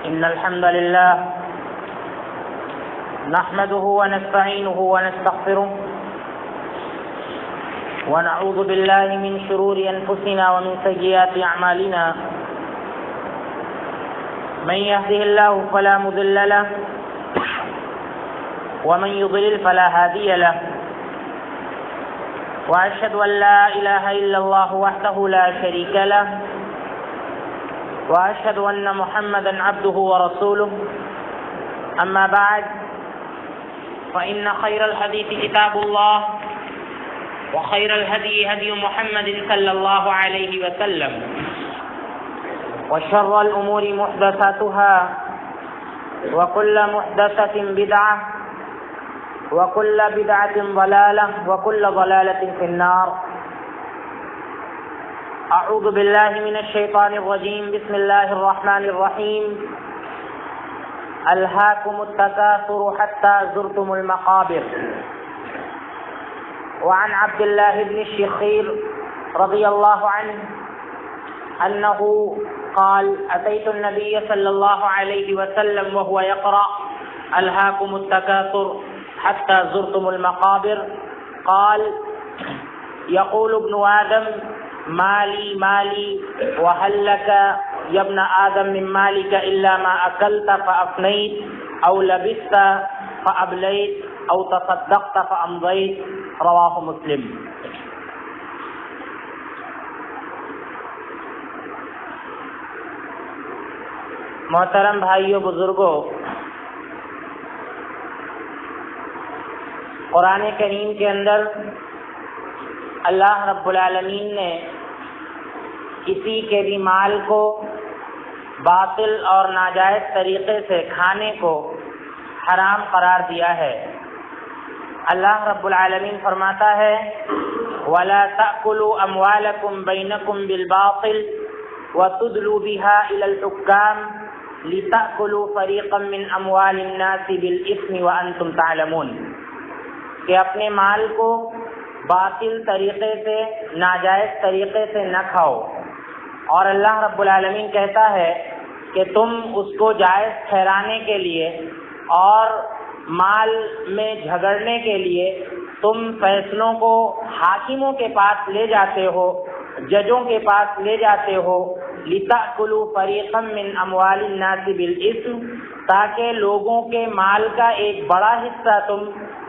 إن الحمد لله نحمده ونستعينه ونستغفره ونعوذ بالله من شرور أنفسنا ومن سيئات أعمالنا من يهده الله فلا مضل له ومن يضلل فلا هادي له وأشهد أن لا إله إلا الله وحده لا شريك له وأشهد أن محمدا عبده ورسوله أما بعد فإن خير الحديث كتاب الله وخير الهدي هدي محمد صلى الله عليه وسلم وشر الأمور محدثاتها وكل محدثة بدعة وكل بدعة ضلالة وكل ضلالة في النار. أعوذ بالله من الشيطان الرجيم. بسم الله الرحمن الرحيم. ألهاكم التكاثر حتى زرتم المقابر. وعن عبد الله بن الشخير رضي الله عنه أنه قال أتيت النبي صلى الله عليه وسلم وهو يقرأ ألهاكم التكاثر حتى زرتم المقابر قال يقول ابن آدم مالي مالي وهل لك يا ابن آدم من مالك إلا ما أكلت فأفنيت أو لبست فأبليت أو تصدقت فأمضيت. رواہ مسلم. محترم بھائیو بزرگوں، قرآن کریم کے اندر اللہ رب العالمین نے کسی کے بھی مال کو باطل اور ناجائز طریقے سے کھانے کو حرام قرار دیا ہے. اللہ رب العالمین فرماتا ہے وَلَا تَأْكُلُوا أَمْوَالَكُمْ بَيْنَكُمْ بِالْبَاطِلِ وَتُدْلُوا بِهَا إِلَى الْحُكَّامِ لِتَأْكُلُوا فَرِيقًا مِّنْ أَمْوَالِ النَّاسِ بِالْإِثْمِ وَأَنْتُمْ تَعْلَمُونَ، کہ اپنے مال کو باطل طریقے سے ناجائز طریقے سے نہ کھاؤ. اور اللہ رب العالمین کہتا ہے کہ تم اس کو جائز ٹھہرانے کے لیے اور مال میں جھگڑنے کے لیے تم فیصلوں کو حاکموں کے پاس لے جاتے ہو، ججوں کے پاس لے جاتے ہو. لِتَأْكُلُوا فَرِيقًا مِّنْ أَمْوَالِ النَّاسِ بِالْإِثْمِ، تاکہ لوگوں کے مال کا ایک بڑا حصہ تم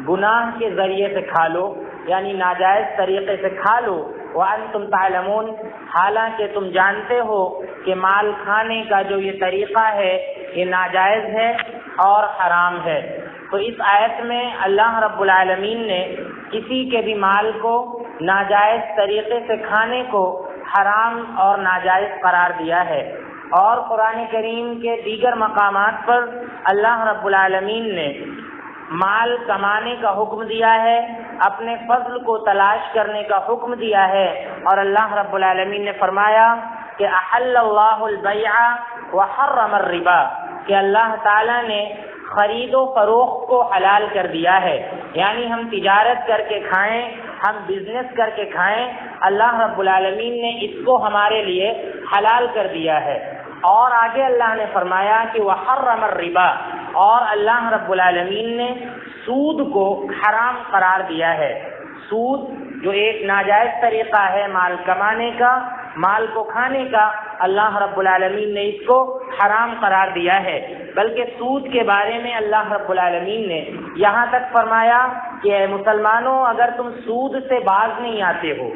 گناہ کے ذریعے سے کھا لو، یعنی ناجائز طریقے سے کھا لو. وَأَنْتُمْ تَعْلَمُونَ، حالانکہ تم جانتے ہو کہ مال کھانے کا جو یہ طریقہ ہے یہ ناجائز ہے اور حرام ہے. تو اس آیت میں اللہ رب العالمین نے کسی کے بھی مال کو ناجائز طریقے سے کھانے کو حرام اور ناجائز قرار دیا ہے. اور قرآن کریم کے دیگر مقامات پر اللہ رب العالمین نے مال کمانے کا حکم دیا ہے، اپنے فضل کو تلاش کرنے کا حکم دیا ہے. اور اللہ رب العالمین نے فرمایا کہ احل اللہ البیع وحرم الربا، کہ اللہ تعالیٰ نے خرید و فروخت کو حلال کر دیا ہے، یعنی ہم تجارت کر کے کھائیں، ہم بزنس کر کے کھائیں، اللہ رب العالمین نے اس کو ہمارے لیے حلال کر دیا ہے. اور آگے اللہ نے فرمایا کہ وحرم الربا، اور اللہ رب العالمین نے سود کو حرام قرار دیا ہے. سود جو ایک ناجائز طریقہ ہے مال کمانے کا، مال کو کھانے کا، اللہ رب العالمین نے اس کو حرام قرار دیا ہے. بلکہ سود کے بارے میں اللہ رب العالمین نے یہاں تک فرمایا کہ اے مسلمانوں، اگر تم سود سے باز نہیں آتے ہو،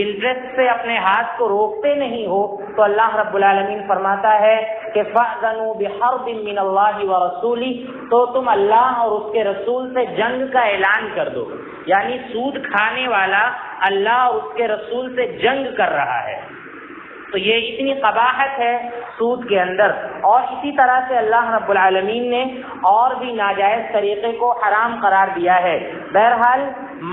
انٹرسٹ سے اپنے ہاتھ کو روکتے نہیں ہو، تو اللہ رب العالمین فرماتا ہے کہ فَأْذَنُوا بِحَرْبٍ مِّنَ اللَّهِ وَرَسُولِهِ، تو تم اللہ اور اس کے رسول سے جنگ کا اعلان کر دو. یعنی سود کھانے والا اللہ اور اس کے رسول سے جنگ کر رہا ہے. تو یہ اتنی قباحت ہے سود کے اندر. اور اسی طرح سے اللہ رب العالمین نے اور بھی ناجائز طریقے کو حرام قرار دیا ہے. بہرحال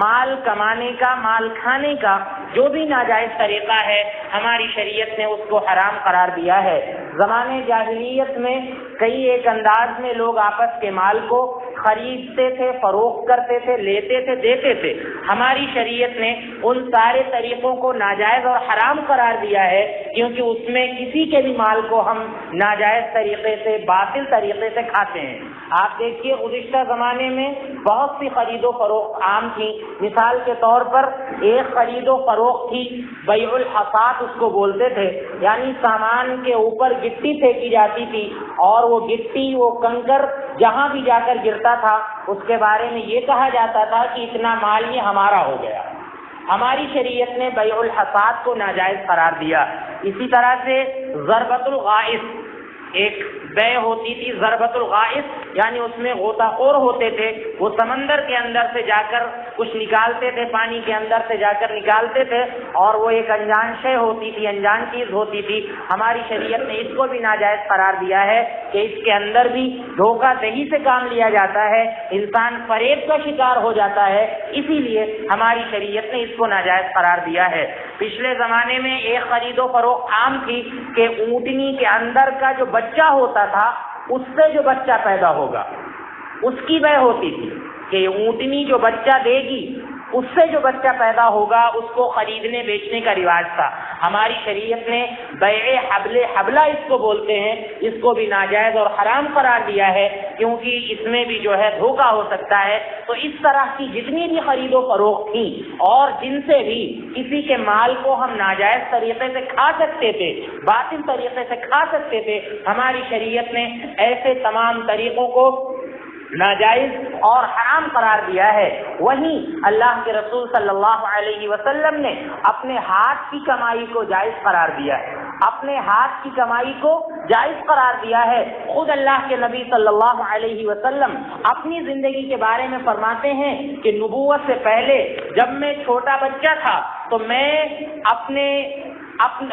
مال کمانے کا، مال کھانے کا جو بھی ناجائز طریقہ ہے ہماری شریعت نے اس کو حرام قرار دیا ہے. زمانے جاہلیت میں کئی ایک انداز میں لوگ آپس کے مال کو خریدتے تھے، فروخت کرتے تھے، لیتے تھے، دیتے تھے، ہماری شریعت نے ان سارے طریقوں کو ناجائز اور حرام قرار دیا ہے، کیونکہ اس میں کسی کے بھی مال کو ہم ناجائز طریقے سے، باطل طریقے سے کھاتے ہیں۔ آپ دیکھیے گزشتہ زمانے میں بہت سی خرید و فروخت عام تھی۔ مثال کے طور پر ایک خرید و فروخت تھی بیع الحصات اس کو بولتے تھے، یعنی سامان کے اوپر گٹی پھینکی جاتی تھی اور وہ گٹی، وہ کنکر جہاں بھی جا کر گرتا تھا اس کے بارے میں یہ کہا جاتا تھا کہ اتنا مال یہ ہمارا ہو گیا۔ ہماری شریعت نے بیع الحصات کو ناجائز قرار دیا۔ اسی طرح سے ضربۃ الغائص ایک بے ہوتی تھی، ضربۃ الغائص یعنی اس میں غوطہ خور ہوتے تھے، وہ سمندر کے اندر سے جا کر کچھ نکالتے تھے، پانی کے اندر سے جا کر نکالتے تھے، اور وہ ایک انجان شے ہوتی تھی، انجان چیز ہوتی تھی۔ ہماری شریعت نے اس کو بھی ناجائز قرار دیا ہے کہ اس کے اندر بھی دھوکہ دہی سے کام لیا جاتا ہے، انسان فریب کا شکار ہو جاتا ہے، اسی لیے ہماری شریعت نے اس کو ناجائز قرار دیا ہے۔ پچھلے زمانے میں ایک خرید و فروخت عام تھی کہ اونٹنی کے اندر کا جو بچہ ہوتا تھا اس سے جو بچہ پیدا ہوگا اس کی بے ہوتی تھی کہ اونٹنی جو بچہ دے گی اس سے جو بچہ پیدا ہوگا اس کو خریدنے بیچنے کا رواج تھا۔ ہماری شریعت نے بیع حبل حبلہ اس کو بولتے ہیں، اس کو بھی ناجائز اور حرام قرار دیا ہے، کیونکہ اس میں بھی جو ہے دھوکہ ہو سکتا ہے۔ تو اس طرح کی جتنی بھی خرید و فروخت تھی اور جن سے بھی کسی کے مال کو ہم ناجائز طریقے سے کھا سکتے تھے، باطل طریقے سے کھا سکتے تھے، ہماری شریعت نے ایسے تمام طریقوں کو ناجائز اور حرام قرار دیا ہے۔ وہیں اللہ کے رسول صلی اللہ علیہ وسلم نے اپنے ہاتھ کی کمائی کو جائز قرار دیا ہے، اپنے ہاتھ کی کمائی کو جائز قرار دیا ہے۔ خود اللہ کے نبی صلی اللہ علیہ وسلم اپنی زندگی کے بارے میں فرماتے ہیں کہ نبوت سے پہلے جب میں چھوٹا بچہ تھا تو میں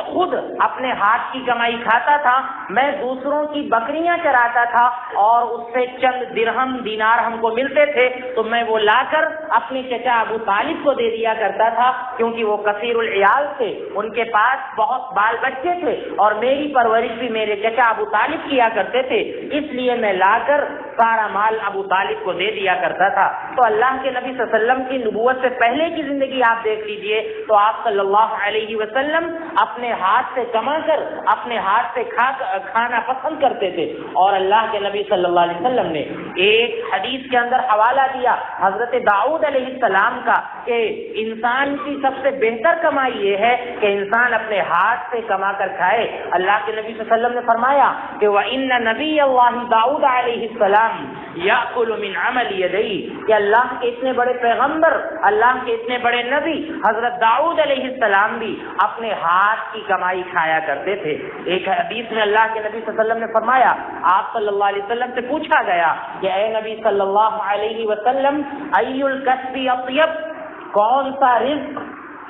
خود اپنے ہاتھ کی کمائی کھاتا تھا، میں دوسروں کی بکریاں چراتا تھا اور اس سے چند درہم دینار ہم کو ملتے تھے تو میں وہ لا کر اپنے چچا ابو طالب کو دے دیا کرتا تھا، کیونکہ وہ کثیر العیال تھے، ان کے پاس بہت بال بچے تھے اور میری پرورش بھی میرے چچا ابو طالب کیا کرتے تھے، اس لیے میں لا کر سارا مال ابو طالب کو دے دیا کرتا تھا۔ تو اللہ کے نبی صلی اللہ علیہ وسلم کی نبوت سے پہلے کی زندگی آپ دیکھ لیجئے تو آپ صلی اللہ علیہ وسلم اپنے ہاتھ سے کما کر اپنے ہاتھ سے کھانا پسند کرتے تھے، اور اللہ کے نبی صلی اللہ علیہ وسلم نے ایک حدیث کے اندر حوالہ دیا حضرت داؤد علیہ السلام کا کہ انسان کی سب سے بہتر کمائی یہ ہے کہ انسان اپنے ہاتھ سے کما کر کھائے۔ اللہ کے نبی صلی اللہ علیہ وسلم نے فرمایا کہ وَإِنَّ نَبِيَّ اللَّهِ داؤد علیہ السلام یأکل من عمل یدیہ، کہ اللہ کے اتنے بڑے پیغمبر، اللہ کے اتنے بڑے نبی حضرت داؤد علیہ السلام بھی اپنے ہاتھ کی کمائی کھایا کرتے تھے۔ ایک حدیث میں اللہ کے نبی صلی اللہ علیہ وسلم نے فرمایا، آپ صلی اللہ علیہ وسلم سے پوچھا گیا کہ اے نبی صلی اللہ علیہ وسلم ای الکسب اطیب، کون سا رزق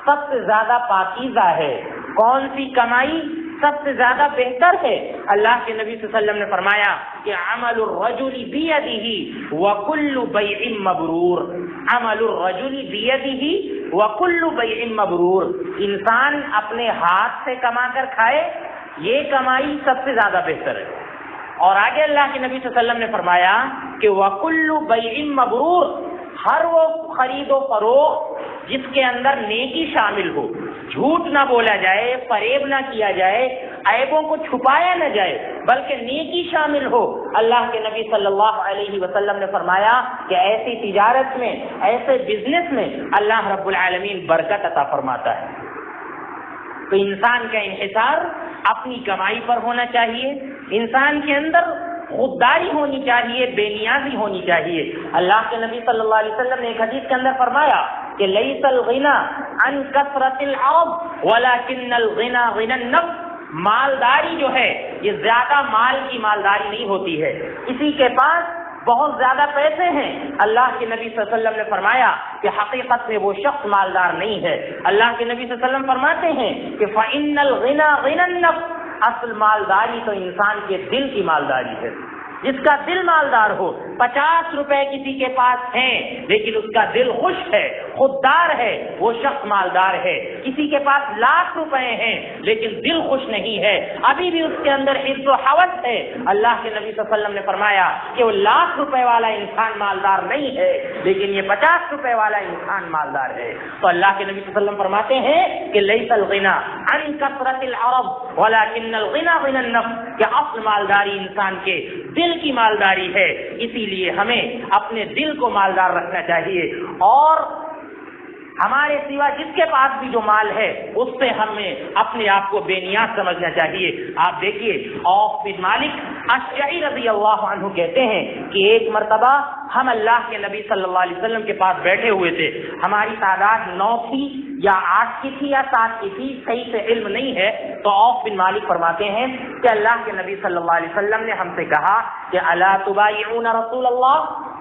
سب سے زیادہ پاکیزہ ہے، کون سی کمائی سب سے زیادہ بہتر ہے؟ اللہ کے نبی صلی اللہ علیہ وسلم نے فرمایا کہ عمل الرجل بیدہ وکل بیع مبرور، عمل الرجل بیدہ وکل بیع مبرور، انسان اپنے ہاتھ سے کما کر کھائے یہ کمائی سب سے زیادہ بہتر ہے۔ اور آگے اللہ کے نبی صلی اللہ علیہ وسلم نے فرمایا کہ وکل بیع مبرور، ہر وہ خرید و فروخت جس کے اندر نیکی شامل ہو، جھوٹ نہ بولا جائے، فریب نہ کیا جائے، عیبوں کو چھپایا نہ جائے، بلکہ نیکی شامل ہو، اللہ کے نبی صلی اللہ علیہ وسلم نے فرمایا کہ ایسی تجارت میں، ایسے بزنس میں اللہ رب العالمین برکت عطا فرماتا ہے۔ تو انسان کا انحصار اپنی کمائی پر ہونا چاہیے، انسان کے اندر خودداری ہونی چاہیے، بے نیازی ہونی چاہیے۔ اللہ کے نبی صلی اللہ علیہ وسلم نے ایک حدیث کے اندر فرمایا کہ لیس الغنى عن کثرت العرض ولکن الغنى غنى النفس، مالداری جو ہے یہ زیادہ مال کی مالداری نہیں ہوتی ہے، اسی کے پاس بہت زیادہ پیسے ہیں۔ اللہ کے نبی صلی اللہ علیہ وسلم نے فرمایا کہ حقیقت میں وہ شخص مالدار نہیں ہے۔ اللہ کے نبی صلی اللہ علیہ وسلم فرماتے ہیں کہ فإن الغنى غنى النفس، اصل مالداری تو انسان کے دل کی مالداری ہے۔ جس کا دل مالدار ہو، 50 روپے کسی کے پاس ہیں لیکن اس کا دل خوش ہے، خوددار ہے، وہ شخص مالدار ہے۔ کسی کے پاس 1,00,000 روپے ہیں لیکن دل خوش نہیں ہے، ابھی بھی اس کے اندر حرص و حوث ہے، اللہ کے نبی صلی اللہ علیہ وسلم نے فرمایا کہ وہ 1,00,000 روپے والا انسان مالدار نہیں ہے لیکن یہ 50 روپے والا انسان مالدار ہے۔ تو اللہ کے نبی صلی اللہ علیہ وسلم فرماتے ہیں کہ لیس الغنی عن کثرت العرب ولکن الغنی غنی النفس، کہ اصل مالداری انسان کے دل کی مالداری ہے، اسی لیے ہمیں اپنے دل کو مالدار رکھنا چاہیے، اور ہمارے سوا جس کے پاس بھی جو مال ہے اس سے ہمیں اپنے آپ کو بے نیاز سمجھنا چاہیے۔ آپ دیکھیے عوف بن مالک اشجعی رضی اللہ عنہ کہتے ہیں کہ ایک مرتبہ ہم اللہ کے نبی صلی اللہ علیہ وسلم کے پاس بیٹھے ہوئے تھے، ہماری تعداد 9 تھی یا 8 کی تھی یا 7 کی تھی، صحیح سے علم نہیں ہے، تو عوف بن مالک فرماتے ہیں کہ اللہ کے نبی صلی اللہ علیہ وسلم نے ہم سے کہا کہ الا تبایعون رسول اللہ،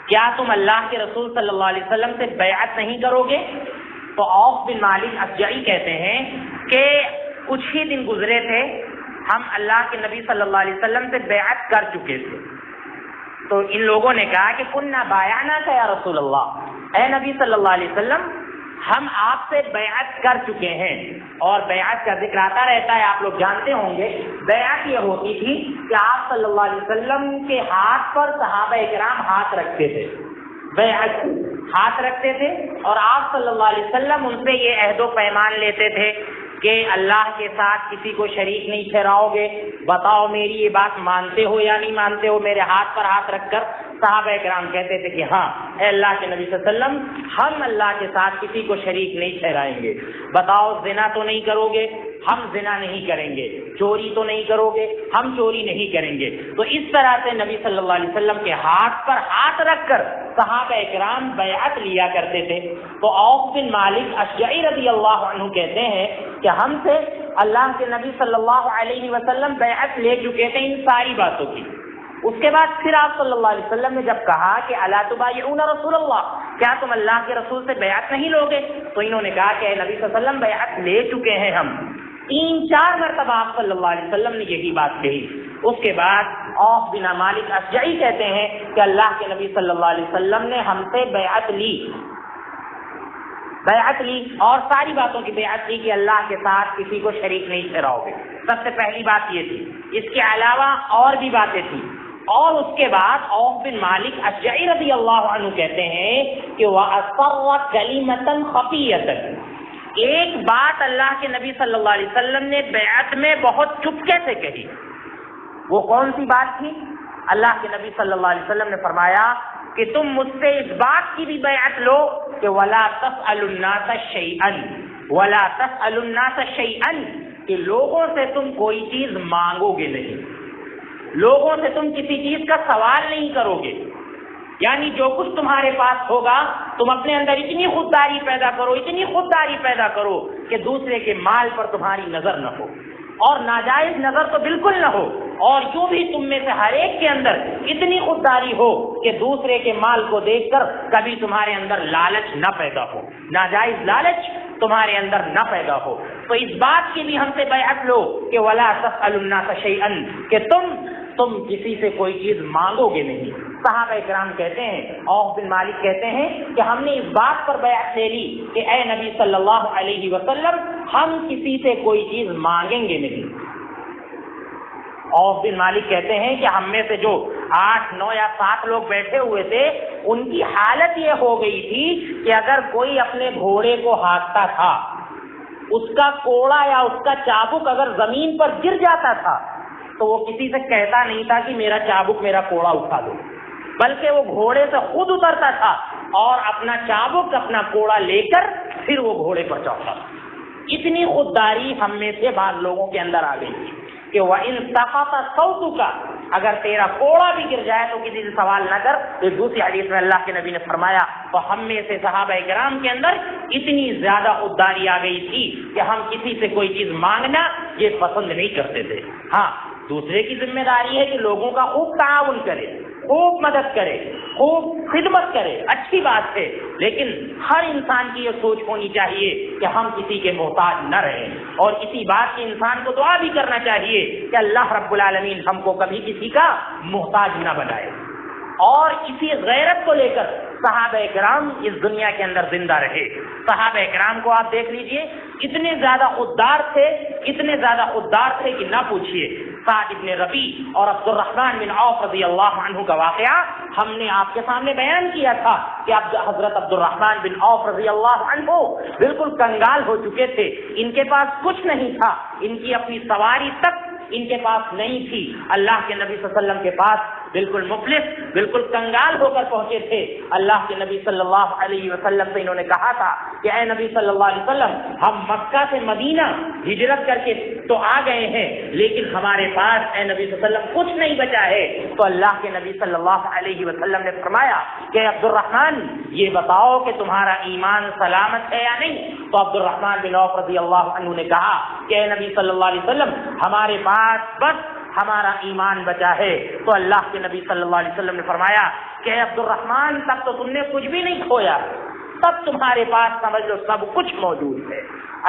کیا تم اللہ کے رسول صلی اللہ علیہ وسلم سے بیعت نہیں کرو گے؟ تو عوف بن مالک اشجعی کہتے ہیں کہ کچھ ہی دن گزرے تھے، ہم اللہ کے نبی صلی اللہ علیہ وسلم سے بیعت کر چکے تھے، تو ان لوگوں نے کہا کہ کننا بایعنا کا یا رسول اللہ، اے نبی صلی اللہ علیہ وسلم ہم آپ سے بیعت کر چکے ہیں، اور بیعت کا ذکر آتا رہتا ہے، آپ لوگ جانتے ہوں گے۔ بیعت یہ ہوتی تھی کہ آپ صلی اللہ علیہ وسلم کے ہاتھ پر صحابہ کرام ہاتھ رکھتے تھے، بیعت ہاتھ رکھتے تھے، اور آپ صلی اللہ علیہ وسلم ان سے یہ عہد و پیمان لیتے تھے کہ اللہ کے ساتھ کسی کو شریک نہیں ٹھہراؤ گے، بتاؤ میری یہ بات مانتے ہو یا نہیں مانتے ہو؟ میرے ہاتھ پر ہاتھ رکھ کر صحابہ کرام کہتے تھے کہ ہاں اے اللہ کے نبی صلی اللہ علیہ وسلم ہم اللہ کے ساتھ کسی کو شریک نہیں ٹھہرائیں گے، بتاؤ زنا تو نہیں کرو گے؟ ہم زنا نہیں کریں گے۔ چوری تو نہیں کرو گے؟ ہم چوری نہیں کریں گے۔ تو اس طرح سے نبی صلی اللہ علیہ وسلم کے ہاتھ پر ہاتھ رکھ کر صحابہ کرام بیعت لیا کرتے تھے۔ تو عوف بن مالک اشجعی رضی اللہ عنہ کہتے ہیں کہ ہم سے اللہ کے نبی صلی اللہ علیہ وسلم بیعت لے چکے تھے ان ساری باتوں کی۔ اس کے بعد پھر آپ صلی اللہ علیہ وسلم نے جب کہا کہ الا تبایعون رسول اللہ، کیا تم اللہ کے رسول سے بیعت نہیں لوگے؟ تو انہوں نے کہا کہ اے نبی صلی اللہ علیہ وسلم بیعت لے چکے ہیں ہم۔ 3-4 مرتبہ آپ صلی اللہ علیہ وسلم نے یہی بات کہی۔ اس کے بعد عوف بن مالک اشجعی کہتے ہیں کہ اللہ کے نبی صلی اللہ علیہ وسلم نے ہم سے بیعت لی اور ساری باتوں کی بیعت لی کہ اللہ کے ساتھ کسی کو شریک نہیں ٹھہراؤ گے۔ سب سے پہلی بات یہ تھی، اس کے علاوہ اور بھی باتیں تھیں، اور اس کے بعد عوف بن مالک اشجعی رضی اللہ عنہ کہتے ہیں کہ وَأَسَرَّ كَلِمَةً خَفِيَّةً، ایک بات اللہ کے نبی صلی اللہ علیہ وسلم نے بیعت میں بہت چپکے سے کہی۔ وہ کون سی بات تھی؟ اللہ کے نبی صلی اللہ علیہ وسلم نے فرمایا کہ تم مجھ سے اس بات کی بھی بیعت لو کہ وَلَا تَسْأَلُ النَّاسَ شَيْئًا، وَلَا تَسْأَلُ النَّاسَ شَيْئًا، کہ لوگوں سے تم کوئی چیز مانگو گے نہیں، لوگوں سے تم کسی چیز کا سوال نہیں کرو گے، یعنی جو کچھ تمہارے پاس ہوگا تم اپنے اندر اتنی خودداری پیدا کرو، اتنی خودداری پیدا کرو کہ دوسرے کے مال پر تمہاری نظر نہ ہو، اور ناجائز نظر تو بالکل نہ ہو، اور یوں بھی تم میں سے ہر ایک کے اندر اتنی خودداری ہو کہ دوسرے کے مال کو دیکھ کر کبھی تمہارے اندر لالچ نہ پیدا ہو، ناجائز لالچ تمہارے اندر نہ پیدا ہو۔ تو اس بات کی بھی ہم سے بیعت لو کہ وَلَا تَسْأَلُ النَّاسَ شَيْئًا، کہ تم کسی سے کوئی چیز مانگو گے نہیں۔ صحابہ کرام کہتے ہیں، عوف بن مالک کہتے ہیں کہ ہم نے اس بات پر بیعت لے لی کہ اے نبی صلی اللہ علیہ وسلم ہم کسی سے کوئی چیز مانگیں گے نہیں۔ عوف بن مالک کہتے ہیں کہ ہم میں سے جو 8, 9 یا 7 لوگ بیٹھے ہوئے تھے ان کی حالت یہ ہو گئی تھی کہ اگر کوئی اپنے گھوڑے کو ہانکتا تھا، اس کا کوڑا یا اس کا چابک اگر زمین پر گر جاتا تھا تو وہ کسی سے کہتا نہیں تھا کہ میرا چابک میرا کوڑا اٹھا دو، بلکہ وہ گھوڑے سے خود اترتا تھا اور اپنا چابک اپنا کوڑا لے کر پھر وہ گھوڑے پر چڑھتا تھا۔ اتنی خودداری ہم میں سے بعض لوگوں کے اندر آ گئی تھی کہ وَإِن سَقَطَ صَوْتُكَ، اگر تیرا کوڑا بھی گر جائے تو کسی سے سوال نہ کر۔ ایک دوسری حدیث میں اللہ کے نبی نے فرمایا تو ہم میں سے صحابہ کرام کے اندر اتنی زیادہ خودداری آ گئی تھی کہ ہم کسی سے کوئی چیز مانگنا یہ پسند نہیں کرتے تھے۔ ہاں دوسرے کی ذمہ داری ہے کہ لوگوں کا خوب تعاون کرے، خوب مدد کرے، خوب خدمت کرے، اچھی بات ہے، لیکن ہر انسان کی یہ سوچ ہونی چاہیے کہ ہم کسی کے محتاج نہ رہیں، اور اسی بات کی انسان کو دعا بھی کرنا چاہیے کہ اللہ رب العالمین ہم کو کبھی کسی کا محتاج نہ بنائے۔ اور اسی غیرت کو لے کر صحابہ کرام اس دنیا کے اندر زندہ رہے۔ صحابہ کرام کو آپ دیکھ لیجئے، اتنے زیادہ خوددار تھے کہ نہ پوچھیے۔ سعد بن ربیع اور عبد الرحمن بن عوف رضی اللہ عنہ کا واقعہ ہم نے آپ کے سامنے بیان کیا تھا کہ حضرت عبد الرحمن بن عوف رضی اللہ عنہ بالکل کنگال ہو چکے تھے، ان کے پاس کچھ نہیں تھا، ان کی اپنی سواری تک ان کے پاس نہیں تھی۔ اللہ کے نبی صلی اللہ علیہ وسلم کے پاس بالکل مفلس، بالکل کنگال ہو کر پہنچے تھے۔ اللہ کے نبی صلی اللہ علیہ وسلم سے انہوں نے کہا تھا کہ اے نبی صلی اللہ علیہ وسلم، ہم مکہ سے مدینہ ہجرت کر کے تو آ گئے ہیں، لیکن ہمارے پاس اے نبی صلی اللہ علیہ وسلم کچھ نہیں بچا ہے۔ تو اللہ کے نبی صلی اللہ علیہ وسلم نے فرمایا کہ عبد الرحمن، یہ بتاؤ کہ تمہارا ایمان سلامت ہے یا نہیں؟ تو عبد الرحمن بن عوف رضی اللہ عنہ نے کہا کہ اے نبی صلی اللہ علیہ وسلم، ہمارے پاس بس ہمارا ایمان بچا ہے۔ تو اللہ کے نبی صلی اللہ علیہ وسلم نے فرمایا کہ عبد الرحمن، تب تو تم نے کچھ بھی نہیں کھویا، تب تمہارے پاس سمجھ لو سب کچھ موجود ہے۔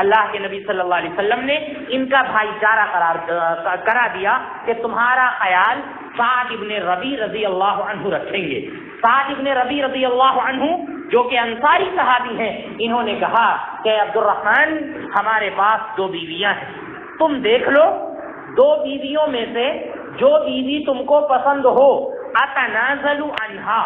اللہ کے نبی صلی اللہ علیہ وسلم نے ان کا بھائی چارہ کرا دیا کہ تمہارا خیال سعد ابن ربیع رضی اللہ عنہ رکھیں گے۔ سعد ابن ربیع رضی اللہ عنہ جو کہ انصاری صحابی ہیں، انہوں نے کہا کہ عبد الرحمن، ہمارے پاس 2 بیویاں ہیں، تم دیکھ لو 2 بیویوں میں سے جو بیوی تم کو پسند ہو، اتنازل عنہا،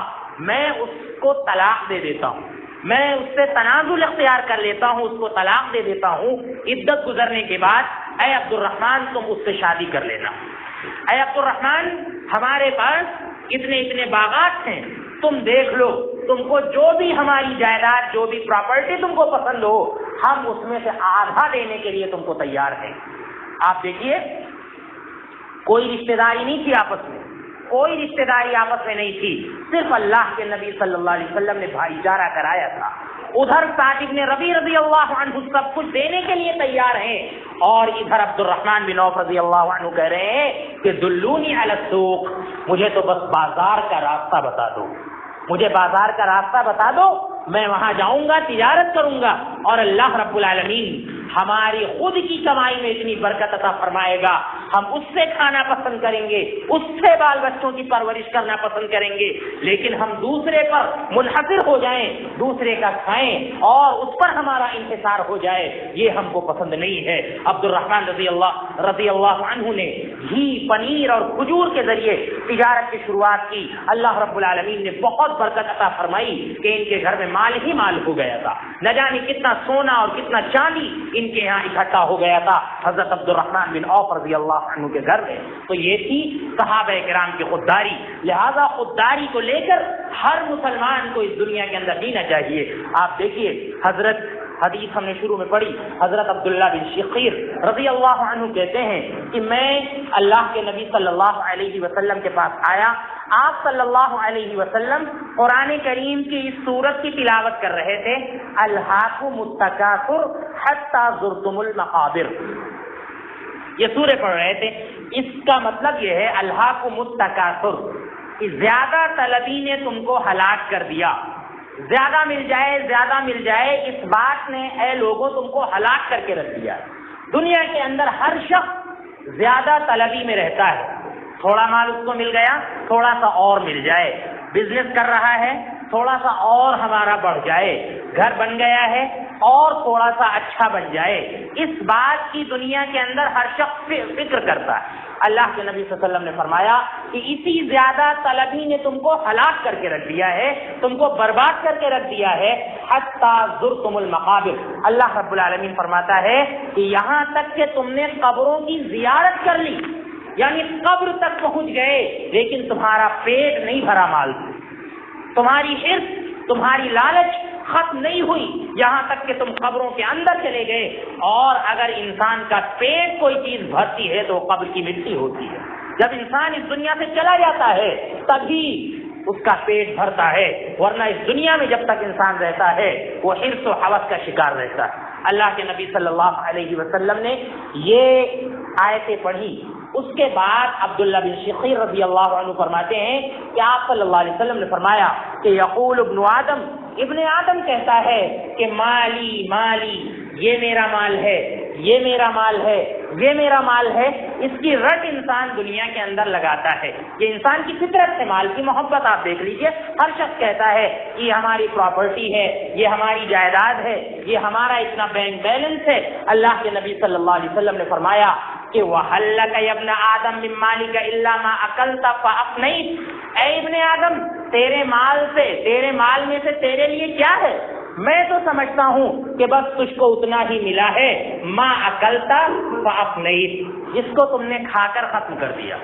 میں اس کو طلاق دے دیتا ہوں، میں اس سے تنازل اختیار کر لیتا ہوں، اس کو طلاق دے دیتا ہوں، عدت گزرنے کے بعد اے عبد الرحمن تم اس سے شادی کر لینا۔ اے عبد الرحمن، ہمارے پاس اتنے باغات ہیں، تم دیکھ لو، تم کو جو بھی ہماری جائیداد، جو بھی پراپرٹی تم کو پسند ہو، ہم اس میں سے آدھا دینے کے لیے تم کو تیار ہیں۔ آپ دیکھیے، کوئی رشتہ داری نہیں تھی آپس میں، کوئی رشتہ داری آپس میں نہیں تھی، صرف اللہ کے نبی صلی اللہ علیہ وسلم نے بھائی چارہ کرایا تھا۔ ادھر سعد بن ربیع رضی اللہ عنہ سب کچھ دینے کے لیے تیار ہیں، اور ادھر عبد الرحمن بن عوف رضی اللہ عنہ کہہ رہے ہیں کہ دلونی علی السوق، مجھے تو بس بازار کا راستہ بتا دو، مجھے بازار کا راستہ بتا دو، میں وہاں جاؤں گا، تجارت کروں گا، اور اللہ رب العالمین ہماری خود کی کمائی میں اتنی برکت عطا فرمائے گا، ہم اس سے کھانا پسند کریں گے، اس سے بال بچوں کی پرورش کرنا پسند کریں گے، لیکن ہم دوسرے پر منحصر ہو جائیں، دوسرے کا کھائیں اور اس پر ہمارا انحصار ہو جائے، یہ ہم کو پسند نہیں ہے۔ عبد الرحمن رضی اللہ عنہ نے گھی، پنیر اور کھجور کے ذریعے تجارت کی شروعات کی۔ اللہ رب العالمین نے بہت برکت عطا فرمائی کہ ان کے گھر میں مال ہی مال ہو گیا تھا، نہ جانے کتنا سونا اور کتنا چاندی ان کے یہاں اکٹھا ہو گیا تھا حضرت عبد الرحمن بن عوف رضی اللہ عنہ کے گھر میں۔ تو یہ تھی صحابہ کرام کی خودداری، لہذا خودداری کو لے کر ہر مسلمان کو اس دنیا کے اندر جینا چاہیے۔ آپ دیکھیے، حدیث ہم نے شروع میں پڑھی، حضرت عبداللہ بن شقیر رضی اللہ عنہ کہتے ہیں کہ میں اللہ کے نبی صلی اللہ علیہ وسلم کے پاس آیا، آپ صلی اللہ علیہ وسلم قرآن کریم کی اس سورت کی تلاوت کر رہے تھے، الہاکم التکاثر حتی زرتم المقابر، یہ سورہ پڑھ رہے تھے۔ اس کا مطلب یہ ہے الہاکم التکاثر، کہ زیادہ طلبی نے تم کو ہلاک کر دیا، زیادہ مل جائے، اس بات نے اے لوگوں تم کو ہلاک کر کے رکھ دیا۔ دنیا کے اندر ہر شخص زیادہ طلبی میں رہتا ہے، تھوڑا مال اس کو مل گیا، تھوڑا سا اور مل جائے، بزنس کر رہا ہے، تھوڑا سا اور ہمارا بڑھ جائے، گھر بن گیا ہے اور تھوڑا سا اچھا بن جائے، اس بات کی دنیا کے اندر ہر شخص فکر کرتا ہے۔ اللہ کے نبی صلی اللہ علیہ وسلم نے فرمایا کہ اسی زیادہ طلبی نے تم کو ہلاک کر کے رکھ دیا ہے، تم کو برباد کر کے رکھ دیا ہے، حتی زرتم المقابر، اللہ رب العالمین فرماتا ہے کہ یہاں تک کہ تم نے قبروں کی زیارت کر لی، یعنی قبر تک پہنچ گئے، لیکن تمہارا پیٹ نہیں بھرا مال سے، تمہاری حرص، تمہاری لالچ ختم نہیں ہوئی، یہاں تک کہ تم قبروں کے اندر چلے گئے۔ اور اگر انسان کا پیٹ کوئی چیز بھرتی ہے تو وہ قبر کی مٹی ہوتی ہے، جب انسان اس دنیا سے چلا جاتا ہے تبھی اس کا پیٹ بھرتا ہے، ورنہ اس دنیا میں جب تک انسان رہتا ہے وہ حرص و ہوس کا شکار رہتا ہے۔ اللہ کے نبی صلی اللہ علیہ وسلم نے یہ آیتیں پڑھی، اس کے بعد عبداللہ بن شخیر رضی اللہ عنہ فرماتے ہیں کہ آپ صلی اللہ علیہ وسلم نے فرمایا کہ یقول ابن آدم کہتا ہے کہ مالی مالی، یہ میرا مال ہے، یہ میرا مال ہے، یہ میرا مال ہے۔ اس کی رٹ انسان دنیا کے اندر لگاتا ہے، یہ انسان کی فطرت ہے، مال کی محبت آپ دیکھ لیجئے، ہر شخص کہتا ہے کہ یہ ہماری پراپرٹی ہے، یہ ہماری جائیداد ہے، یہ ہمارا اتنا بینک بیلنس ہے۔ اللہ کے نبی صلی اللہ علیہ وسلم نے فرمایا کہ وَهَلْ لَكَ يَا ابْنَ آدَمَ مِن مَالِكَ إِلَّا مَا أَكَلْتَ فَأَفْنَيْتَ، اے ابن آدم تیرے مال میں سے تیرے لیے کیا ہے؟ میں تو سمجھتا ہوں کہ بس تجھ کو اتنا ہی ملا ہے، ما اکلتا فافنیت، جس کو تم نے کھا کر ختم کر دیا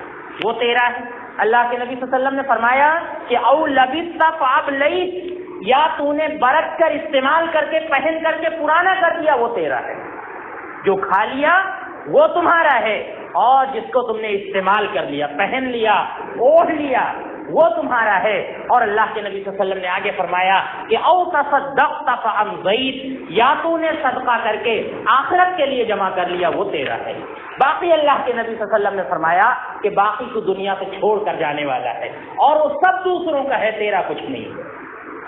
وہ تیرا ہے۔ اللہ کے نبی صلی اللہ علیہ وسلم نے فرمایا کہ او لبثت فابلیت، یا تو نے برت کر استعمال کر کے پہن کر کے پرانا کر دیا وہ تیرا ہے۔ جو کھا لیا وہ تمہارا ہے، اور جس کو تم نے استعمال کر لیا، پہن لیا، اوڑھ لیا، وہ تمہارا ہے۔ اور اللہ کے نبی صلی اللہ علیہ وسلم نے آگے فرمایا کہ او تصدقت فامضیت، یا تو نے صدقہ کر کے آخرت کے لیے جمع کر لیا وہ تیرا ہے۔ باقی اللہ کے نبی صلی اللہ علیہ وسلم نے فرمایا کہ باقی تو دنیا سے چھوڑ کر جانے والا ہے، اور وہ سب دوسروں کا ہے، تیرا کچھ نہیں ہے۔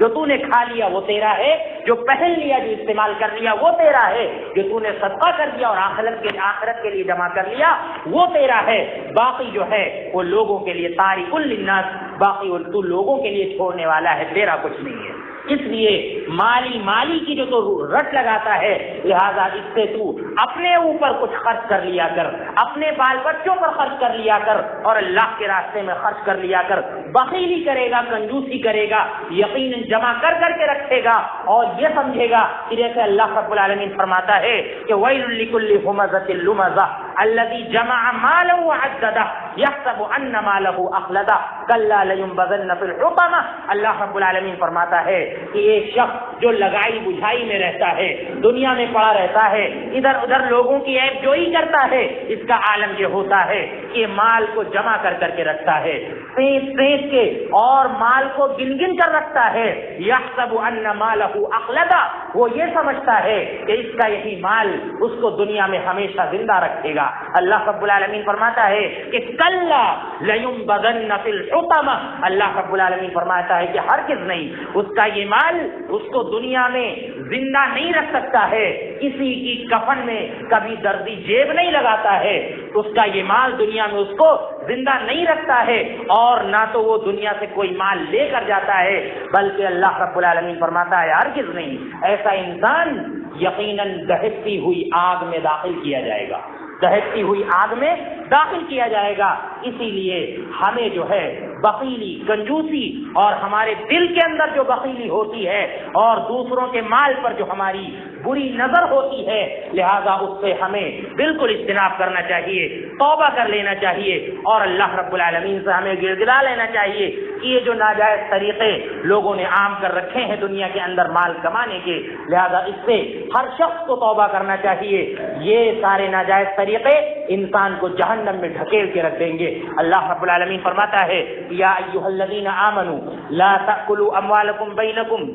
جو تو نے کھا لیا وہ تیرا ہے، جو پہن لیا، جو استعمال کر لیا وہ تیرا ہے، جو تو نے صدقہ کر دیا اور آخرت کے لیے جمع کر لیا وہ تیرا ہے۔ باقی جو ہے وہ لوگوں کے لیے تارک للناس، باقی تو لوگوں کے لیے چھوڑنے والا ہے، تیرا کچھ نہیں ہے۔ اس لیے مالی کی جو تو رٹ لگاتا ہے، لہذا اس سے تو اپنے اوپر کچھ خرچ کر لیا کر، اپنے بال بچوں پر خرچ کر لیا کر، اور اللہ کے راستے میں خرچ کر لیا کر۔ بخیلی کرے گا، کنجوسی کرے گا، یقیناً جمع کر کے رکھے گا، اور یہ سمجھے گا کہ جیسے اللہ رب العالمین فرماتا ہے کہ وَيْلٌ لِكُلِّ هُمَزَةٍ لُمَزَةٍ الَّذِي جَمَعَ مَالًا وَعَدَّدَهُ يَحْسَبُ أَنَّ مَالَهُ أَخْلَدَهُ كَلَّا لَيُنبَذَنَّ فِي الْحُطَمَةِ۔ اللہ رب العالمین فرماتا ہے کہ ایک شخص جو لگائی بجھائی میں رہتا ہے، دنیا میں پڑا رہتا ہے، ادھر ادھر لوگوں کی عیب جوئی کرتا ہے، اس کا عالم یہ ہوتا ہے کہ مال کو جمع کر کے رکھتا ہے، سینت کے، اور مال کو گن کر رکھتا ہے۔ یحسب ان مالہ اخلدا، وہ یہ سمجھتا ہے کہ اس کا یہی مال اس کو دنیا میں ہمیشہ زندہ رکھے گا۔ اللہ رب العالمین فرماتا ہے کہ کلا لینبذن فی الحطمہ، اللہ رب العالمین فرماتا ہے کہ ہرگز نہیں، اس کا یہ مال اس کو دنیا میں زندہ نہیں رکھ سکتا ہے۔ کسی کی کفن میں کبھی دردی جیب نہیں لگاتا ہے، اس کا یہ مال دنیا میں اس کو زندہ نہیں رکھتا ہے، اور نہ تو وہ دنیا سے کوئی مال لے کر جاتا ہے، بلکہ اللہ رب العالمین فرماتا ہے ہرگز نہیں، ایسا انسان یقیناً دہکتی ہوئی آگ میں داخل کیا جائے گا، دہکتی ہوئی آگ میں داخل کیا جائے گا۔ اسی لیے ہمیں جو ہے بخیلی، کنجوسی، اور ہمارے دل کے اندر جو بخیلی ہوتی ہے اور دوسروں کے مال پر جو ہماری بری نظر ہوتی ہے، لہذا اس سے ہمیں بالکل اجتناب کرنا چاہیے، توبہ کر لینا چاہیے، اور اللہ رب العالمین سے ہمیں گڑگڑا لینا چاہیے کہ یہ جو ناجائز طریقے لوگوں نے عام کر رکھے ہیں دنیا کے اندر مال کمانے کے، لہذا اس سے ہر شخص کو توبہ کرنا چاہیے۔ یہ سارے ناجائز طریقے انسان کو جہنم میں ڈھکیل کے رکھ دیں گے۔ اللہ رب العالمین فرماتا ہے یا ایھا الذین آمنوا لا تأکلوا اموالکم بینکم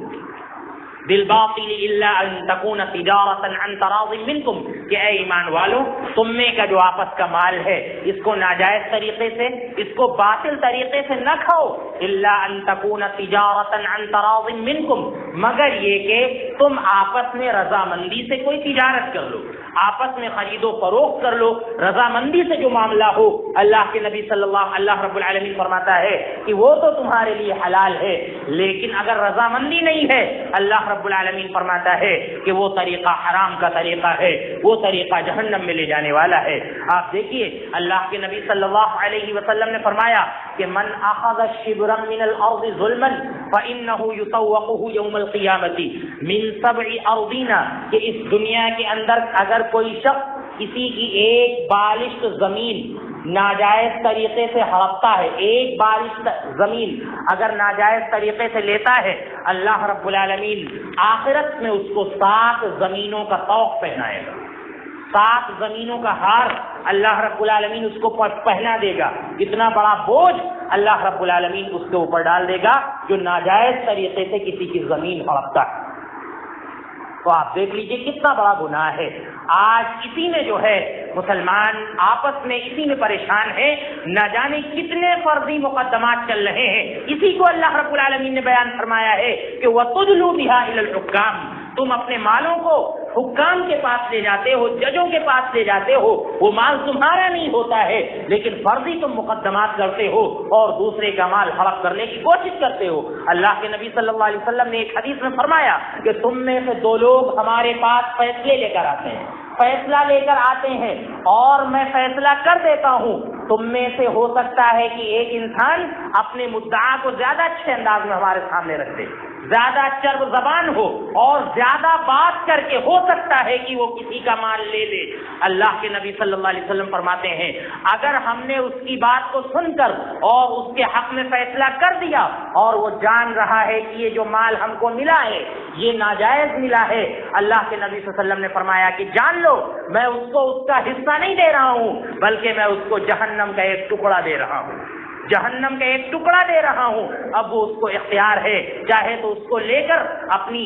بالباطل الا ان تکون تجارۃ عن تراض منکم، کہ اے ایمان والو، تم میں کا جو آپس کا مال ہے اس کو ناجائز طریقے سے، اس کو باطل طریقے سے نہ کھاؤ، الا ان تکون تجارۃ عن تراض منکم، مگر یہ کہ تم آپس میں رضامندی سے کوئی تجارت کر لو، آپس میں خرید و فروخت کر لو، رضامندی سے جو معاملہ ہو۔ اللہ کے نبی اللہ رب العالمین فرماتا ہے کہ وہ تو تمہارے لیے حلال ہے، لیکن اگر رضامندی نہیں ہے، اللہ رب العالمین فرماتا ہے کہ وہ طریقہ حرام کا طریقہ ہے، وہ طریقہ جہنم میں لے جانے والا ہے۔ آپ دیکھیے اللہ کے نبی صلی اللہ علیہ وسلم نے فرمایا کہ من اخذ شبرا من الارض ظلما فانه يطوقه يوم القيامه من 7 ارضین، کہ اس دنیا کے اندر اگر کوئی شخص کسی کی ایک بالشت زمین ناجائز طریقے سے ہڑپتا ہے، ایک بالشت زمین اگر ناجائز طریقے سے لیتا ہے، اللہ رب العالمین آخرت میں اس کو 7 زمینوں کا طوق پہنائے گا، 7 زمینوں کا ہار اللہ رب العالمین اس کو پہنا دے گا۔ اتنا بڑا بوجھ اللہ رب العالمین اس کے اوپر ڈال دے گا جو ناجائز طریقے سے کسی کی زمین ہڑپتا ہے۔ تو آپ دیکھ لیجئے کتنا بڑا گناہ ہے۔ آج اسی میں جو ہے مسلمان آپس میں اسی میں پریشان ہیں، نہ جانے کتنے فرضی مقدمات چل رہے ہیں۔ اسی کو اللہ رب العالمین نے بیان فرمایا ہے کہ وَتُدْلُوا بِهَا إِلَى الْحُكَّامِ، تم اپنے مالوں کو حکام کے پاس لے جاتے ہو، ججوں کے پاس لے جاتے ہو، وہ مال تمہارا نہیں ہوتا ہے، لیکن فرضی تم مقدمات کرتے ہو اور دوسرے کا مال ہڑپ کرنے کی کوشش کرتے ہو۔ اللہ کے نبی صلی اللہ علیہ وسلم نے ایک حدیث میں فرمایا کہ تم میں سے دو لوگ ہمارے پاس فیصلے لے کر آتے ہیں، فیصلہ لے کر آتے ہیں اور میں فیصلہ کر دیتا ہوں۔ تم میں سے ہو سکتا ہے کہ ایک انسان اپنے مدعا کو زیادہ اچھے انداز میں ہمارے سامنے رکھ دے، زیادہ چرب زبان ہو اور زیادہ بات کر کے ہو سکتا ہے کہ وہ کسی کا مال لے لے۔ اللہ کے نبی صلی اللہ علیہ وسلم فرماتے ہیں اگر ہم نے اس کی بات کو سن کر اور اس کے حق میں فیصلہ کر دیا اور وہ جان رہا ہے کہ یہ جو مال ہم کو ملا ہے یہ ناجائز ملا ہے، اللہ کے نبی صلی اللہ علیہ وسلم نے فرمایا کہ جان لو میں اس کو اس کا حصہ نہیں دے رہا ہوں، بلکہ میں اس کو جہنم کا ایک ٹکڑا دے رہا ہوں، جہنم کا ایک ٹکڑا دے رہا ہوں۔ اب وہ اس کو اختیار ہے، چاہے تو اس کو لے کر اپنی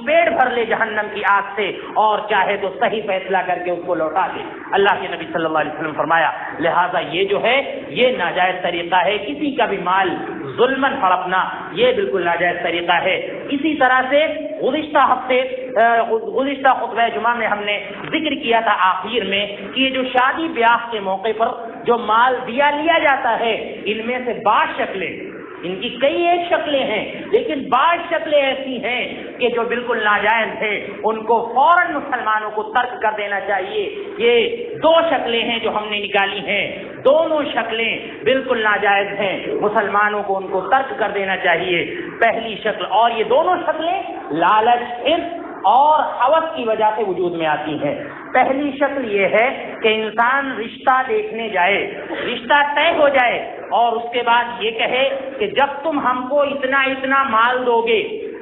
پیٹ بھر لے جہنم کی آگ سے، اور چاہے تو صحیح فیصلہ کر کے اس کو لوٹا دے۔ اللہ کے نبی صلی اللہ علیہ وسلم فرمایا لہذا یہ جو ہے یہ ناجائز طریقہ ہے، کسی کا بھی مال ظلمن ہڑپنا یہ بالکل ناجائز طریقہ ہے۔ اسی طرح سے گزشتہ خطبہ جمعہ میں ہم نے ذکر کیا تھا آخر میں کہ یہ جو شادی بیاہ کے موقع پر جو مال لیا جاتا ہے ان میں سے بعض شکلیں، ان کی کئی ایک شکلیں ہیں لیکن بعض شکلیں ایسی ہیں کہ جو بالکل ناجائز ہیں، ان کو فوراً مسلمانوں کو ترک کر دینا چاہیے۔ یہ دو شکلیں ہیں جو ہم نے نکالی ہیں، دونوں شکلیں بالکل ناجائز ہیں، مسلمانوں کو ان کو ترک کر دینا چاہیے۔ پہلی شکل، اور یہ دونوں شکلیں لالچ، حرص اور ہوس کی وجہ سے وجود میں آتی ہیں۔ پہلی شکل یہ ہے کہ انسان رشتہ دیکھنے جائے، رشتہ طے ہو جائے اور اس کے بعد یہ کہے کہ جب تم ہم کو اتنا اتنا مال دو گے،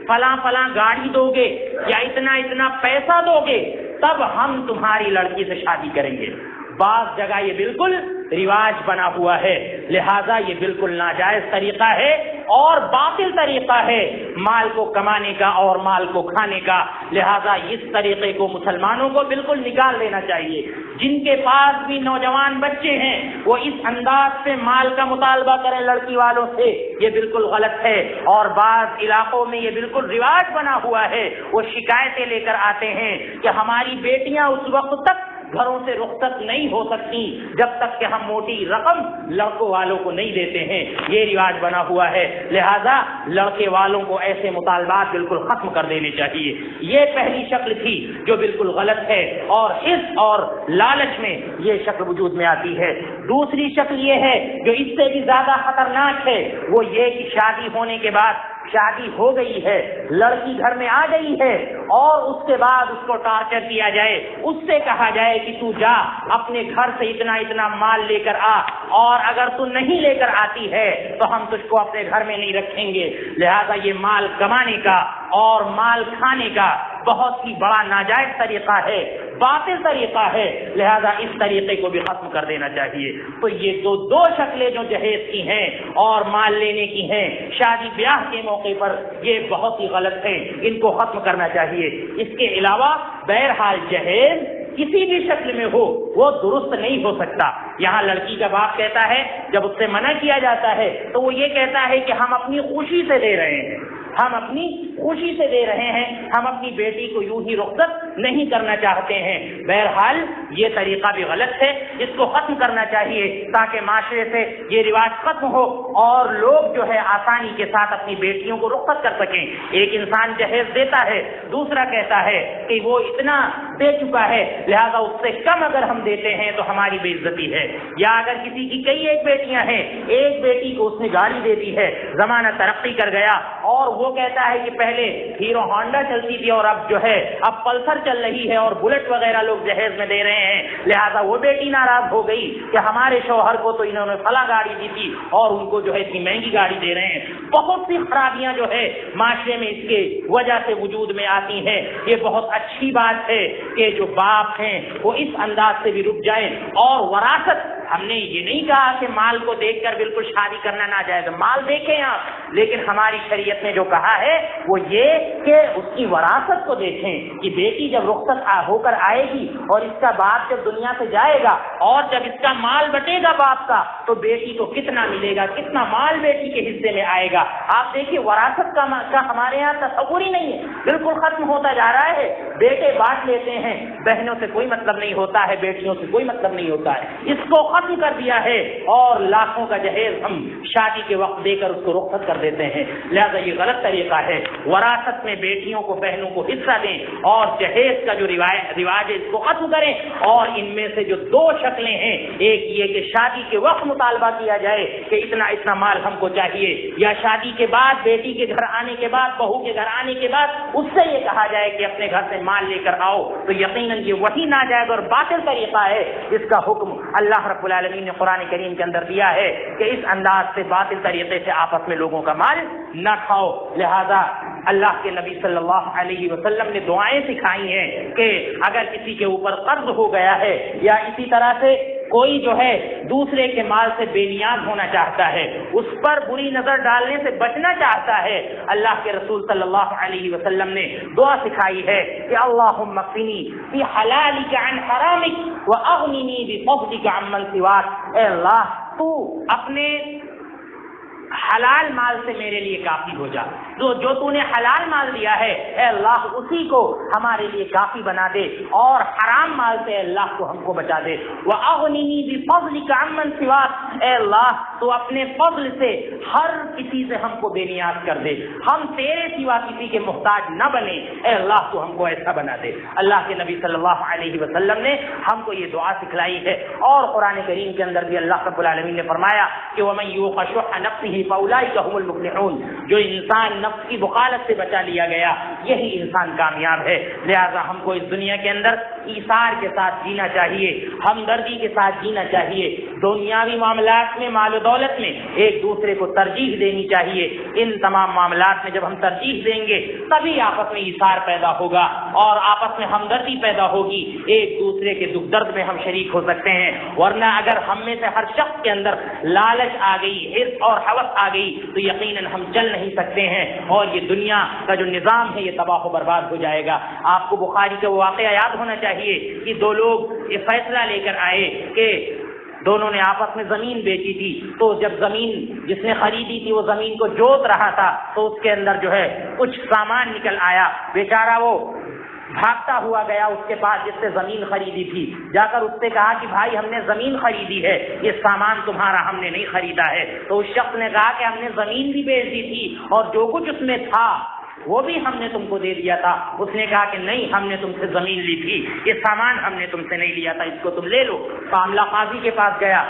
فلاں فلاں گاڑی دو گے یا اتنا اتنا پیسہ دو گے تب ہم تمہاری لڑکی سے شادی کریں گے۔ بعض جگہ یہ بالکل رواج بنا ہوا ہے، لہذا یہ بالکل ناجائز طریقہ ہے اور باطل طریقہ ہے مال کو کمانے کا اور مال کو کھانے کا۔ لہذا اس طریقے کو مسلمانوں کو بالکل نکال دینا چاہیے۔ جن کے پاس بھی نوجوان بچے ہیں وہ اس انداز سے مال کا مطالبہ کریں لڑکی والوں سے، یہ بالکل غلط ہے۔ اور بعض علاقوں میں یہ بالکل رواج بنا ہوا ہے، وہ شکایتیں لے کر آتے ہیں کہ ہماری بیٹیاں اس وقت تک گھروں سے رخصت نہیں ہو سکتی جب تک کہ ہم موٹی رقم لڑکوں والوں کو نہیں دیتے ہیں۔ یہ رواج بنا ہوا ہے، لہذا لڑکے والوں کو ایسے مطالبات بالکل ختم کر دینے چاہیے۔ یہ پہلی شکل تھی جو بالکل غلط ہے اور حرص اور لالچ میں یہ شکل وجود میں آتی ہے۔ دوسری شکل یہ ہے جو اس سے بھی زیادہ خطرناک ہے، وہ یہ کہ شادی ہونے کے بعد، شادی ہو گئی ہے، لڑکی گھر میں آ گئی ہے اور اس کے بعد اس کو ٹارچر کیا جائے، اس سے کہا جائے کہ تو جا اپنے گھر سے اتنا اتنا مال لے کر آ، اور اگر تو نہیں لے کر آتی ہے تو ہم تجھ کو اپنے گھر میں نہیں رکھیں گے۔ لہذا یہ مال کمانے کا اور مال کھانے کا بہت ہی بڑا ناجائز طریقہ ہے، باطل طریقہ ہے، لہذا اس طریقے کو بھی ختم کر دینا چاہیے۔ تو یہ دو شکلیں جو جہیز کی ہیں اور مال لینے کی ہیں شادی بیاہ کے موقع پر، یہ بہت ہی غلط ہیں، ان کو ختم کرنا چاہیے۔ اس کے علاوہ بہرحال جہیز کسی بھی شکل میں ہو وہ درست نہیں ہو سکتا۔ یہاں لڑکی کا باپ کہتا ہے، جب اس سے منع کیا جاتا ہے تو وہ یہ کہتا ہے کہ ہم اپنی خوشی سے دے رہے ہیں، ہم اپنی خوشی سے دے رہے ہیں، ہم اپنی بیٹی کو یوں ہی رخصت نہیں کرنا چاہتے ہیں۔ بہرحال یہ طریقہ بھی غلط ہے، اس کو ختم کرنا چاہیے تاکہ معاشرے سے یہ رواج ختم ہو اور لوگ جو ہے آسانی کے ساتھ اپنی بیٹیوں کو رخصت کر سکیں۔ ایک انسان جہیز دیتا ہے، دوسرا کہتا ہے کہ وہ اتنا دے چکا ہے لہذا اس سے کم اگر ہم دیتے ہیں تو ہماری بے عزتی ہے۔ یا اگر کسی کی کئی ایک بیٹیاں ہیں، ایک بیٹی کو اس نے گاڑی دے دی ہے، زمانہ ترقی کر گیا اور وہ کہتا ہے کہ پہلے ہیرو ہونڈا چلتی تھی اور اب جو ہے اب پلسر چل رہی ہے اور بلٹ وغیرہ لوگ جہیز میں دے رہے ہیں، لہذا وہ بیٹی ناراض ہو گئی کہ ہمارے شوہر کو تو انہوں نے فلاں گاڑی دی تھی اور ان کو جو ہے اتنی مہنگی گاڑی دے رہے ہیں۔ بہت سی خرابیاں جو ہے معاشرے میں اس کے وجہ سے وجود میں آتی ہیں۔ یہ بہت اچھی بات ہے کہ جو باپ ہیں وہ اس انداز سے بھی رک جائیں اور وراثت ہم نے یہ نہیں کہا کہ مال کو دیکھ کر بالکل شادی کرنا ناجائز، مال دیکھیں آپ، لیکن ہماری شریعت نے جو کہا ہے وہ یہ کہ اس کی وراثت کو دیکھیں کہ بیٹی جب رخصت ہو کر آئے گی اور اس کا باپ جب دنیا سے جائے گا اور جب اس کا مال بٹے گا باپ کا تو بیٹی کو کتنا ملے گا، کتنا مال بیٹی کے حصے میں آئے گا۔ آپ دیکھیے وراثت کا ہمارے یہاں تصور ہی نہیں ہے، بالکل ختم ہوتا جا رہا ہے۔ بیٹے بانٹ لیتے ہیں، بہنوں سے کوئی مطلب نہیں ہوتا ہے، بیٹیوں سے کوئی مطلب نہیں ہوتا ہے، اس کو ختم کر دیا ہے اور لاکھوں کا جہیز ہم شادی کے وقت دے کر اس کو رخصت کر دیتے ہیں۔ لہذا یہ غلط طریقہ ہے، وراثت میں بیٹیوں کو بہنوں کو حصہ دیں اور جہیز کا جو رواج ہے اس کو ختم کریں، اور ان میں سے جو دو شکلیں ہیں، ایک یہ کہ شادی کے وقت مطالبہ کیا جائے کہ اتنا اتنا مال ہم کو چاہیے، یا شادی کے بعد بیٹی کے گھر آنے کے بعد، بہو کے گھر آنے کے بعد اس سے یہ کہا جائے کہ اپنے گھر سے مال لے کر آؤ، تو یقیناً یہ وہی ناجائز اور باطل طریقہ ہے۔ اس کا حکم اللہ رب العالمین نے قرآن کریم کے اندر دیا ہے کہ اس انداز سے باطل طریقے سے آپس میں لوگوں کا مال نہ کھاؤ۔ لہذا اللہ کے نبی صلی اللہ علیہ وسلم نے دعائیں سکھائی ہیں کہ اگر کسی کے اوپر قرض ہو گیا ہے یا اسی طرح سے کوئی جو ہے دوسرے کے مال سے بے نیاز ہونا چاہتا ہے، اس پر بری نظر ڈالنے سے بچنا چاہتا ہے، اللہ کے رسول صلی اللہ علیہ وسلم نے دعا سکھائی ہے کہ اللہم اکفنی فی حلالک عن حرامک واغننی بفضلک عمن سواک۔ اے اللہ تو اپنے حلال مال سے میرے لیے کافی ہو جا، جو تو نے حلال مال دیا ہے اے اللہ اسی کو ہمارے لیے کافی بنا دے، اور حرام مال سے اے اللہ کو ہم کو بچا دے۔ وَأَغْنِنِي بِفَضْلِكَ عَمَّنْ سِوَاكَ، اے اللہ تو اپنے فضل سے ہر کسی سے ہم کو بے نیاز کر دے، ہم تیرے سوا کسی کے محتاج نہ بنے، اے اللہ تو ہم کو ایسا بنا دے۔ اللہ کے نبی صلی اللہ علیہ وسلم نے ہم کو یہ دعا سکھلائی ہے، اور قرآن کریم کے اندر بھی اللہ رب العالمین نے فرمایا کہ وَمَن يُوقَ شُحَّ نَفْسِهِ فَأُولَٰئِكَ هُمُ الْمُفْلِحُونَ، جو انسان نفس کی بخالت سے بچا لیا گیا یہی انسان کامیاب ہے۔ لہذا ہم کو اس دنیا کے اندر ایثار کے ساتھ جینا چاہیے، ہمدردی کے ساتھ جینا چاہیے، دنیاوی معاملات میں مال و دولت میں ایک دوسرے کو ترجیح دینی چاہیے۔ ان تمام معاملات میں جب ہم ترجیح دیں گے تبھی آپس میں ایثار پیدا ہوگا اور آپس میں ہمدردی پیدا ہوگی، ایک دوسرے کے دکھ درد میں ہم شریک ہو سکتے ہیں۔ ورنہ اگر ہم میں سے ہر شخص کے اندر لالچ آ گئی، حرص اور ہوس آ گئی تو یقیناً ہم چل نہیں سکتے ہیں، اور یہ دنیا کا جو نظام ہے یہ تباہ و برباد ہو جائے گا۔ آپ کو بخاری کا وہ واقعہ یاد ہونا چاہیے کہ دو لوگ یہ فیصلہ لے کر آئے کہ دونوں نے آپس میں زمین بیچی تھی، تو جب زمین جس نے خریدی تھی وہ زمین کو جوت رہا تھا تو اس کے اندر جو ہے کچھ سامان نکل آیا، بیچارہ وہ بھاگتا ہوا گیا اس کے پاس جس سے زمین خریدی تھی، جا کر اس سے کہا کہ بھائی ہم نے زمین خریدی ہے، یہ سامان تمہارا ہم نے نہیں خریدا ہے۔ تو اس شخص نے کہا کہ ہم نے زمین بھی بیچ دی تھی اور جو کچھ اس میں تھا وہ بھی ہم نے تم کو دے دیا تھا۔ اس نے کہا کہ نہیں، ہم نے تم سے زمین لی تھی، یہ سامان ہم نے تم سے نہیں لیا تھا، اس کو تم لے لو۔ معاملہ قاضی کے پاس گیا،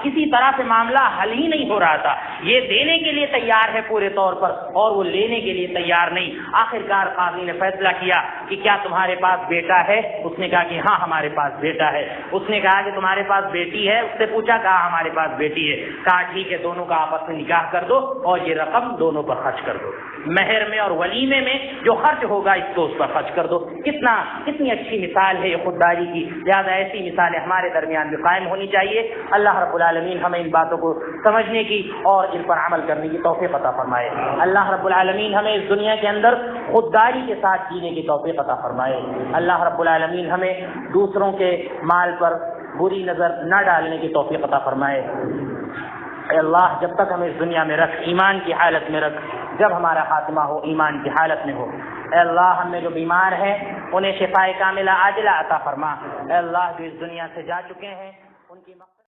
کسی طرح سے معاملہ حل ہی نہیں ہو رہا تھا، یہ دینے کے لیے تیار ہے پورے طور پر اور وہ لینے کے لیے تیار نہیں۔ آخرکار قاضی نے فیصلہ کیا کہ کیا تمہارے پاس بیٹا ہے؟ اس نے کہا کہ ہاں ہمارے پاس بیٹا ہے۔ اس نے کہا کہ تمہارے پاس بیٹی ہے؟ اس سے پوچھا، کہا ہمارے پاس بیٹی ہے۔ کہا ٹھیک ہے، دونوں کا آپس میں نکاح کر دو اور یہ رقم دونوں پر خرچ کر دو، مہر میں اور ولیمے میں جو خرچ ہوگا اس کو اس پر خرچ کر دو۔ کتنی اچھی مثال ہے یہ خودداری کی۔ لہٰذا ایسی مثالیں ہمارے درمیان بھی قائم ہونی چاہیے۔ اللہ رب العالمین ہمیں ان باتوں کو سمجھنے کی اور ان پر عمل کرنے کی توفیق عطا فرمائے۔ اللہ رب العالمین ہمیں اس دنیا کے اندر خودداری کے ساتھ جینے کی توفیق عطا فرمائے۔ اللہ رب العالمین ہمیں دوسروں کے مال پر بری نظر نہ ڈالنے کی توفیق عطا فرمائے۔ اے اللہ جب تک ہمیں اس دنیا میں رکھ، ایمان کی حالت میں رکھ، جب ہمارا خاتمہ ہو ایمان کی حالت میں ہو۔ اے اللہ ہم میں جو بیمار ہیں انہیں شفائے کاملہ عاجلہ عطا فرما۔ اے اللہ جو اس دنیا سے جا چکے ہیں ان کی